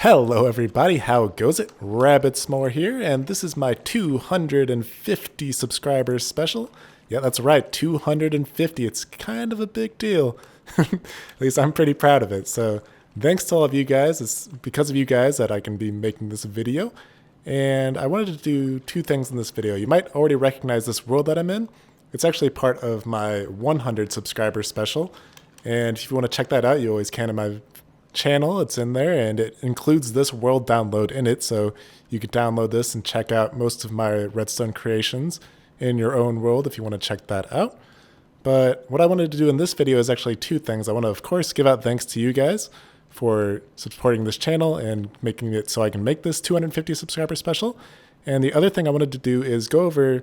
Hello everybody, how goes it? RabidSmore here, and this is my 250 subscribers special. Yeah, that's right, 250. It's kind of a big deal. At least I'm pretty proud of it. So thanks to all of you guys. It's because of you guys that I can be making this video. And I wanted to do two things in this video. You might already recognize this world that I'm in. It's actually part of my 100 subscribers special. And if you want to check that out, you always can in my channel. It's in there, and it includes this world download in it, so you could download this and check out most of my redstone creations in your own world if you want to check that out. But what I wanted to do in this video is actually two things. I want to, of course, give out thanks to you guys for supporting this channel and making it so I can make this 250 subscriber special. And the other thing I wanted to do is go over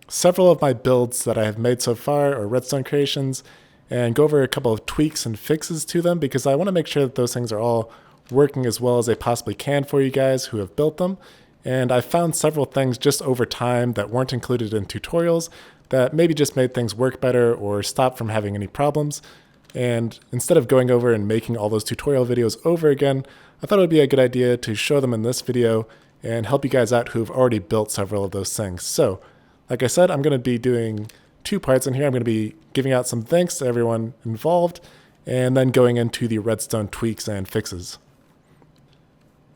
several of my builds that I have made so far, or redstone creations, and go over a couple of tweaks and fixes to them, because I want to make sure that those things are all working as well as they possibly can for you guys who have built them. And I found several things just over time that weren't included in tutorials that maybe just made things work better or stopped from having any problems. And instead of going over and making all those tutorial videos over again, I thought it would be a good idea to show them in this video and help you guys out who've already built several of those things. So, like I said, I'm going to be doing two parts in here. I'm going to be giving out some thanks to everyone involved, and then going into the redstone tweaks and fixes.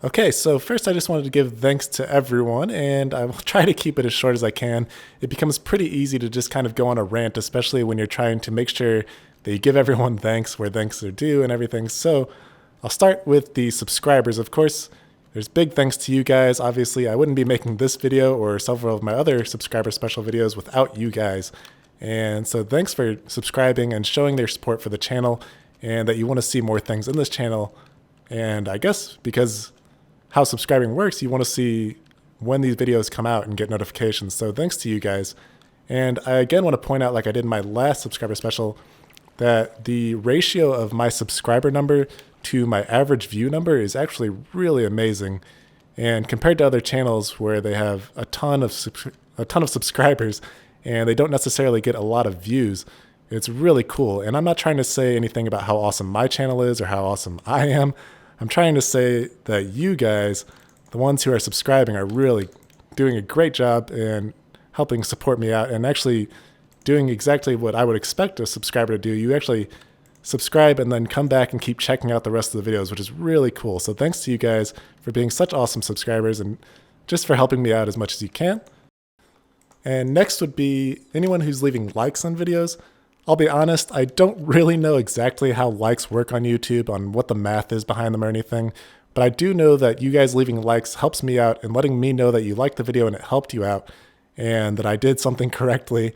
Okay, so first I just wanted to give thanks to everyone, and I will try to keep it as short as I can. It becomes pretty easy to just kind of go on a rant, especially when you're trying to make sure that you give everyone thanks where thanks are due and everything. So I'll start with the subscribers. Of course, there's big thanks to you guys. Obviously, I wouldn't be making this video or several of my other subscriber special videos without you guys. And so thanks for subscribing and showing their support for the channel, and that you want to see more things in this channel. And I guess because how subscribing works, you want to see when these videos come out and get notifications. So thanks to you guys. And I again want to point out, like I did in my last subscriber special, that the ratio of my subscriber number to my average view number is actually really amazing. And compared to other channels where they have a ton of subscribers and they don't necessarily get a lot of views, it's really cool. And I'm not trying to say anything about how awesome my channel is or how awesome I am. I'm trying to say that you guys, the ones who are subscribing, are really doing a great job and helping support me out and actually doing exactly what I would expect a subscriber to do. You actually subscribe and then come back and keep checking out the rest of the videos, which is really cool. So thanks to you guys for being such awesome subscribers and just for helping me out as much as you can. And next would be anyone who's leaving likes on videos. I'll be honest, I don't really know exactly how likes work on YouTube, on what the math is behind them or anything, but I do know that you guys leaving likes helps me out and letting me know that you liked the video and it helped you out, and that I did something correctly,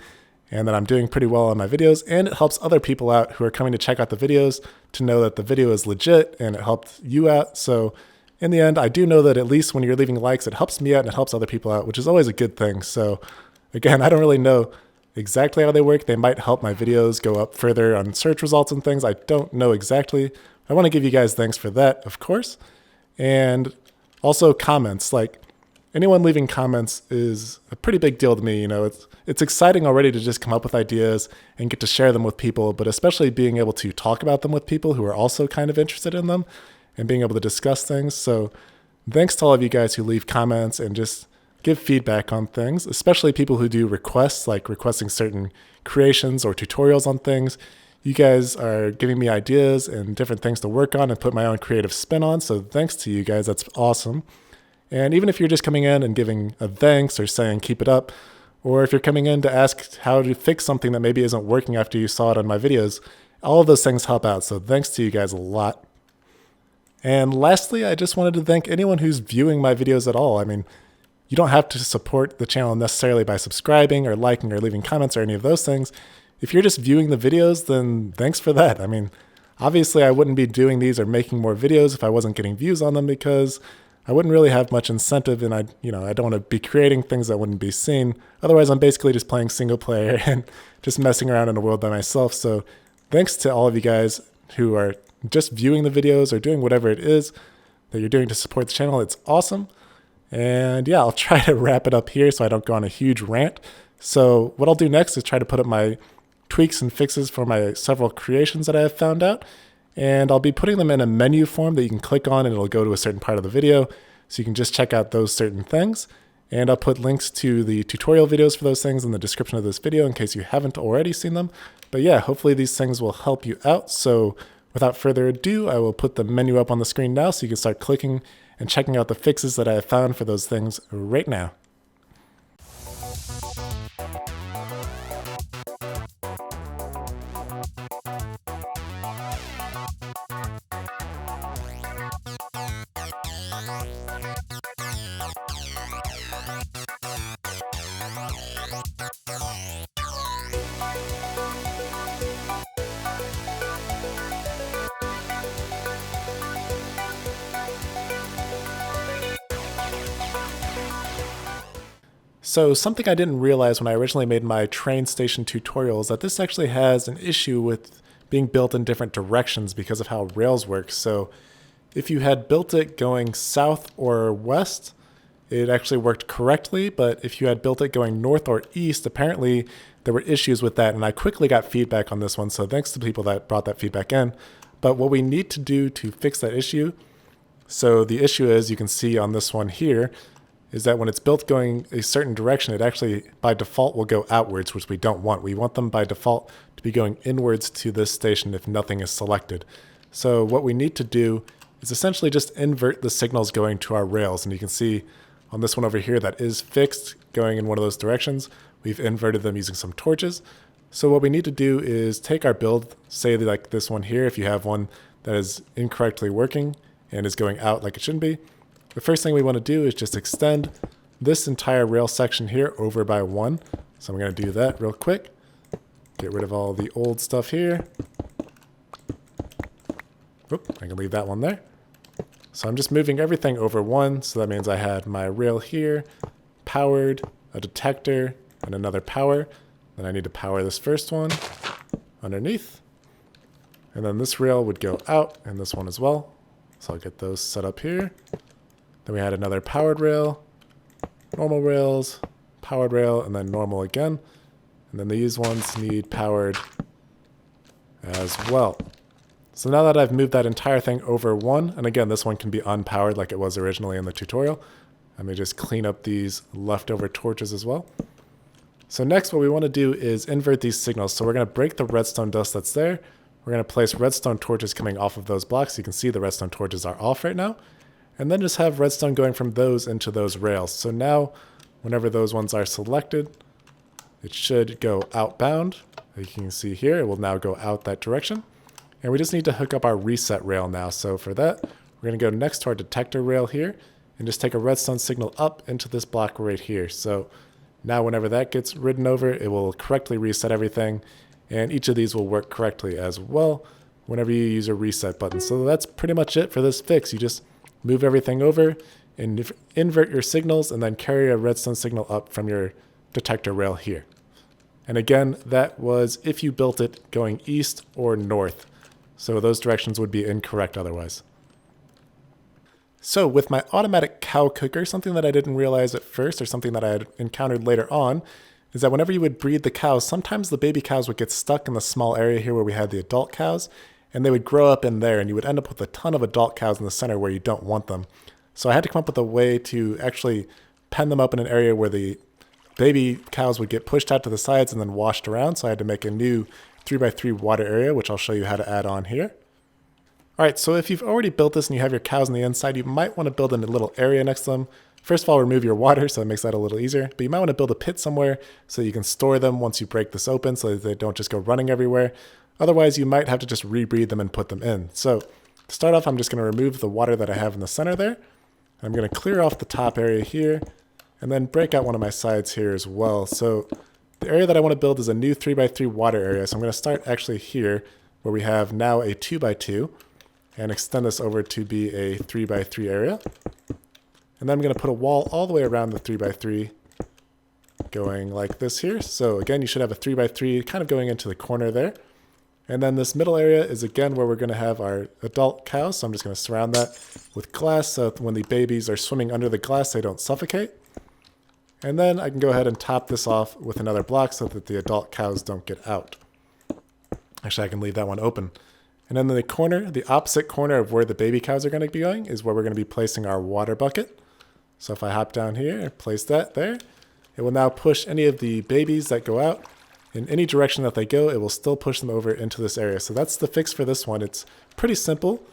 and that I'm doing pretty well on my videos, and it helps other people out who are coming to check out the videos to know that the video is legit and it helped you out. So in the end, I do know that at least when you're leaving likes, it helps me out and it helps other people out, which is always a good thing. So again, I don't really know exactly how they work. They might help my videos go up further on search results and things. I don't know exactly. I want to give you guys thanks for that, of course. And also comments. Like, anyone leaving comments is a pretty big deal to me. You know, it's exciting already to just come up with ideas and get to share them with people, but especially being able to talk about them with people who are also kind of interested in them and being able to discuss things. So thanks to all of you guys who leave comments and just give feedback on things, especially people who do requests, like requesting certain creations or tutorials on things. You guys are giving me ideas and different things to work on and put my own creative spin on. So thanks to you guys. That's awesome. And even if you're just coming in and giving a thanks or saying keep it up, or if you're coming in to ask how to fix something that maybe isn't working after you saw it on my videos, all of those things help out. So thanks to you guys a lot. And lastly, I just wanted to thank anyone who's viewing my videos at all. I mean, you don't have to support the channel necessarily by subscribing or liking or leaving comments or any of those things. If you're just viewing the videos, then thanks for that. I mean, obviously I wouldn't be doing these or making more videos if I wasn't getting views on them, because I wouldn't really have much incentive, and I don't want to be creating things that wouldn't be seen. Otherwise, I'm basically just playing single player and just messing around in a world by myself. So thanks to all of you guys who are just viewing the videos or doing whatever it is that you're doing to support the channel. It's awesome. And yeah, I'll try to wrap it up here so I don't go on a huge rant. So what I'll do next is try to put up my tweaks and fixes for my several creations that I have found out. And I'll be putting them in a menu form that you can click on and it'll go to a certain part of the video. So you can just check out those certain things. And I'll put links to the tutorial videos for those things in the description of this video in case you haven't already seen them. But yeah, hopefully these things will help you out. So without further ado, I will put the menu up on the screen now so you can start clicking and checking out the fixes that I have found for those things right now. So something I didn't realize when I originally made my train station tutorial is that this actually has an issue with being built in different directions because of how Rails works. So if you had built it going south or west, it actually worked correctly, but if you had built it going north or east, apparently there were issues with that, and I quickly got feedback on this one, so thanks to people that brought that feedback in. But what we need to do to fix that issue, so the issue is, you can see on this one here, is that when it's built going a certain direction, it actually by default will go outwards, which we don't want. We want them by default to be going inwards to this station if nothing is selected. So what we need to do is essentially just invert the signals going to our rails. And you can see on this one over here that is fixed going in one of those directions. We've inverted them using some torches. So what we need to do is take our build, say like this one here, if you have one that is incorrectly working and is going out like it shouldn't be, the first thing we want to do is just extend this entire rail section here over by 1. So I'm going to do that real quick. Get rid of all the old stuff here. Oop, I can leave that one there. So I'm just moving everything over 1. So that means I had my rail here, powered, a detector, and another power. Then I need to power this first one underneath. And then this rail would go out, and this one as well. So I'll get those set up here. Then we had another powered rail, normal rails, powered rail, and then normal again. And then these ones need powered as well. So now that I've moved that entire thing over 1, and again, this one can be unpowered like it was originally in the tutorial. Let me just clean up these leftover torches as well. So next what we want to do is invert these signals. So we're going to break the redstone dust that's there. We're going to place redstone torches coming off of those blocks. You can see the redstone torches are off right now. And then just have redstone going from those into those rails. So now, whenever those ones are selected, it should go outbound. Like you can see here, it will now go out that direction. And we just need to hook up our reset rail now. So for that, we're going to go next to our detector rail here and just take a redstone signal up into this block right here. So now whenever that gets ridden over, it will correctly reset everything. And each of these will work correctly as well whenever you use a reset button. So that's pretty much it for this fix. You just move everything over, and invert your signals, and then carry a redstone signal up from your detector rail here. And again, that was if you built it going east or north. So those directions would be incorrect otherwise. So with my automatic cow cooker, something that I didn't realize at first, or something that I had encountered later on, is that whenever you would breed the cows, sometimes the baby cows would get stuck in the small area here where we had the adult cows, and they would grow up in there, and you would end up with a ton of adult cows in the center where you don't want them. So I had to come up with a way to actually pen them up in an area where the baby cows would get pushed out to the sides and then washed around. So I had to make a new 3x3 water area, which I'll show you how to add on here. All right, so if you've already built this and you have your cows on the inside, you might want to build in a little area next to them. First of all, remove your water, so it makes that a little easier. But you might want to build a pit somewhere so you can store them once you break this open so that they don't just go running everywhere. Otherwise, you might have to just rebreed them and put them in. So to start off, I'm just going to remove the water that I have in the center there. I'm going to clear off the top area here and then break out one of my sides here as well. So the area that I want to build is a new 3x3 water area. So I'm going to start actually here where we have now a 2x2 and extend this over to be a 3x3 area. And then I'm going to put a wall all the way around the 3x3 going like this here. So again, you should have a 3x3 kind of going into the corner there. And then this middle area is again where we're going to have our adult cows. So I'm just going to surround that with glass so that when the babies are swimming under the glass, they don't suffocate. And then I can go ahead and top this off with another block so that the adult cows don't get out. Actually, I can leave that one open. And then in the corner, the opposite corner of where the baby cows are going to be going is where we're going to be placing our water bucket. So if I hop down here and place that there, it will now push any of the babies that go out. In any direction that they go, it will still push them over into this area. So that's the fix for this one. It's pretty simple,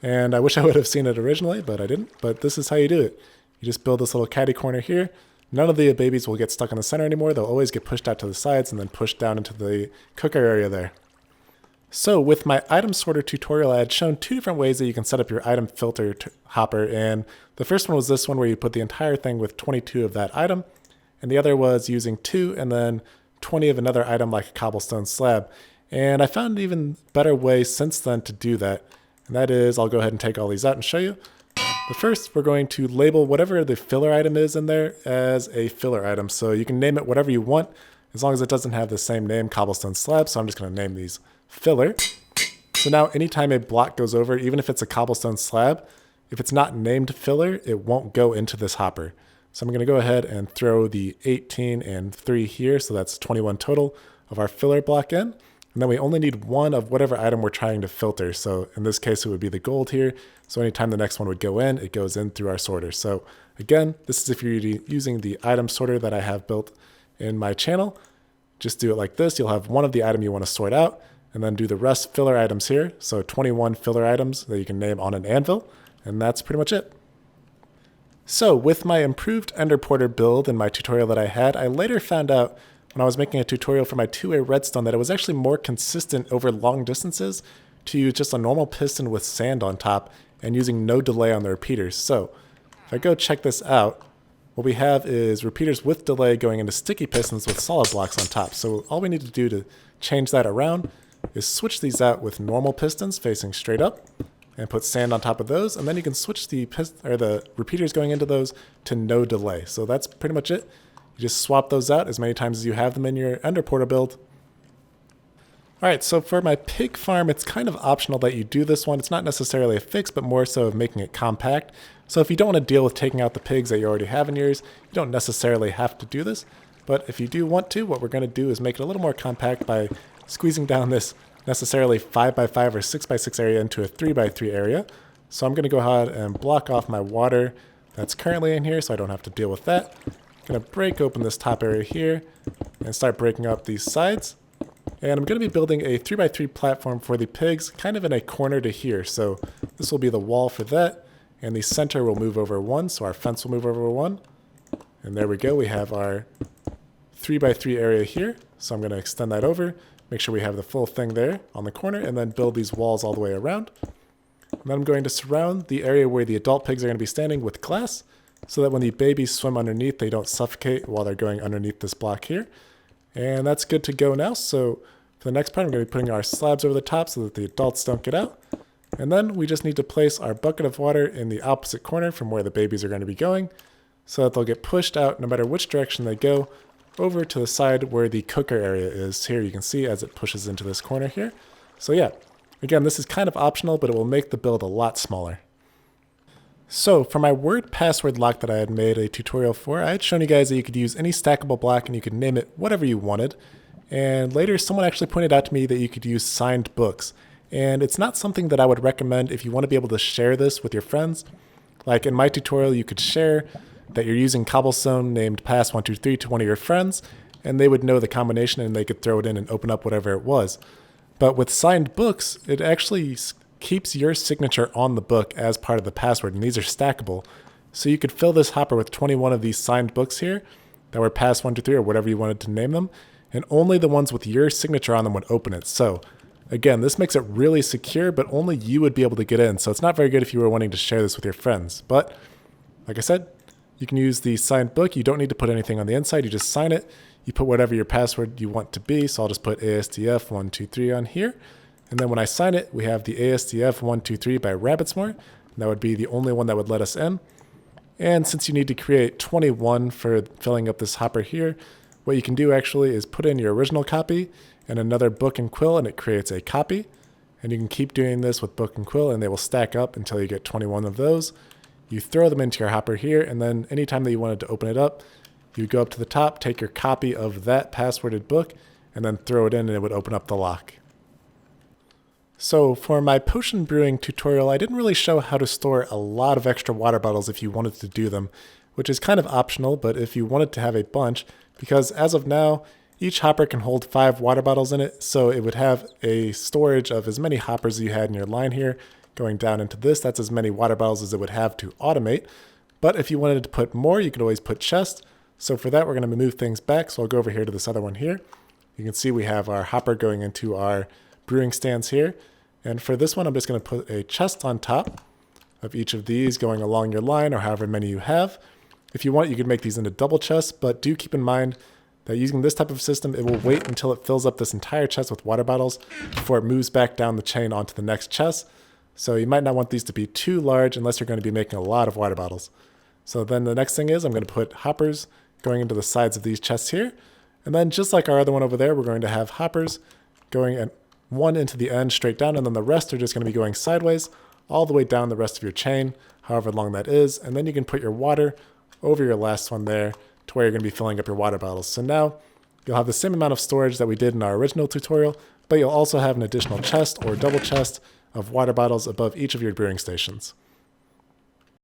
and I wish I would have seen it originally, but I didn't. But this is how you do it. You just build this little caddy corner here. None of the babies will get stuck in the center anymore. They'll always get pushed out to the sides and then pushed down into the cooker area there. So with my item sorter tutorial, I had shown two different ways that you can set up your item filter hopper. And the first one was this one where you put the entire thing with 22 of that item. And the other was using 2 and then 20 of another item like a cobblestone slab. And I found an even better way since then to do that. And that is, I'll go ahead and take all these out and show you. But first, we're going to label whatever the filler item is in there as a filler item. So you can name it whatever you want, as long as it doesn't have the same name, cobblestone slab. So I'm just going to name these filler. So now anytime a block goes over, even if it's a cobblestone slab, if it's not named filler, it won't go into this hopper. So I'm going to go ahead and throw the 18 and 3 here. So that's 21 total of our filler block in. And then we only need one of whatever item we're trying to filter. So in this case, it would be the gold here. So anytime the next one would go in, it goes in through our sorter. So again, this is if you're using the item sorter that I have built in my channel. Just do it like this. You'll have one of the item you want to sort out, and then do the rest filler items here. So 21 filler items that you can name on an anvil. And that's pretty much it. So with my improved Ender Porter build in my tutorial that I had, I later found out when I was making a tutorial for my 2-way redstone that it was actually more consistent over long distances to use just a normal piston with sand on top and using no delay on the repeaters. So if I go check this out, what we have is repeaters with delay going into sticky pistons with solid blocks on top. So all we need to do to change that around is switch these out with normal pistons facing straight up and put sand on top of those, and then you can switch the repeaters going into those to no delay. So that's pretty much it. You just swap those out as many times as you have them in your Ender Porter build. Alright, so for my pig farm, it's kind of optional that you do this one. It's not necessarily a fix, but more so of making it compact. So if you don't want to deal with taking out the pigs that you already have in yours, you don't necessarily have to do this. But if you do want to, what we're going to do is make it a little more compact by squeezing down this necessarily 5x5 or 6x6 area into a 3x3 area. So I'm going to go ahead and block off my water that's currently in here so I don't have to deal with that. I'm going to break open this top area here and start breaking up these sides. And I'm going to be building a 3x3 platform for the pigs kind of in a corner to here. So this will be the wall for that, and the center will move over 1, so our fence will move over 1. And there we go, we have our 3x3 area here. So I'm going to extend that over. Make sure we have the full thing there on the corner, and then build these walls all the way around. And then I'm going to surround the area where the adult pigs are going to be standing with glass, so that when the babies swim underneath, they don't suffocate while they're going underneath this block here. And that's good to go now. So for the next part, I'm going to be putting our slabs over the top so that the adults don't get out. And then we just need to place our bucket of water in the opposite corner from where the babies are going to be going, so that they'll get pushed out no matter which direction they go, over to the side where the cooker area is. Here you can see as it pushes into this corner here. So yeah, again, this is kind of optional, but it will make the build a lot smaller. So for my word password lock that I had made a tutorial for, I had shown you guys that you could use any stackable block and you could name it whatever you wanted. And later someone actually pointed out to me that you could use signed books. And it's not something that I would recommend if you want to be able to share this with your friends. Like in my tutorial, you could share that you're using cobblestone named pass123 to one of your friends, and they would know the combination and they could throw it in and open up whatever it was. But with signed books, it actually keeps your signature on the book as part of the password, and these are stackable. So you could fill this hopper with 21 of these signed books here that were pass123 or whatever you wanted to name them, and only the ones with your signature on them would open it. So again, this makes it really secure, but only you would be able to get in. So it's not very good if you were wanting to share this with your friends. But like I said, you can use the signed book. You don't need to put anything on the inside. You just sign it. You put whatever your password you want to be. So I'll just put ASDF123 on here. And then when I sign it, we have the ASDF123 by RabidSmore. And that would be the only one that would let us in. And since you need to create 21 for filling up this hopper here, what you can do actually is put in your original copy and another book and quill, and it creates a copy. And you can keep doing this with book and quill, and they will stack up until you get 21 of those. You throw them into your hopper here, and then anytime that you wanted to open it up, you go up to the top, take your copy of that passworded book, and then throw it in, and it would open up the lock. So for my potion brewing tutorial, I didn't really show how to store a lot of extra water bottles if you wanted to do them, which is kind of optional, but if you wanted to have a bunch, because as of now, each hopper can hold 5 water bottles in it, so it would have a storage of as many hoppers as you had in your line here. Going down into this, that's as many water bottles as it would have to automate. But if you wanted to put more, you could always put chests. So for that, we're going to move things back, so I'll go over here to this other one here. You can see we have our hopper going into our brewing stands here. And for this one, I'm just going to put a chest on top of each of these going along your line or however many you have. If you want, you could make these into double chests, but do keep in mind that using this type of system, it will wait until it fills up this entire chest with water bottles before it moves back down the chain onto the next chest. So you might not want these to be too large unless you're going to be making a lot of water bottles. So then the next thing is I'm going to put hoppers going into the sides of these chests here. And then just like our other one over there, we're going to have hoppers going one into the end straight down, and then the rest are just going to be going sideways all the way down the rest of your chain, however long that is. And then you can put your water over your last one there to where you're going to be filling up your water bottles. So now you'll have the same amount of storage that we did in our original tutorial, but you'll also have an additional chest or double chest of water bottles above each of your brewing stations.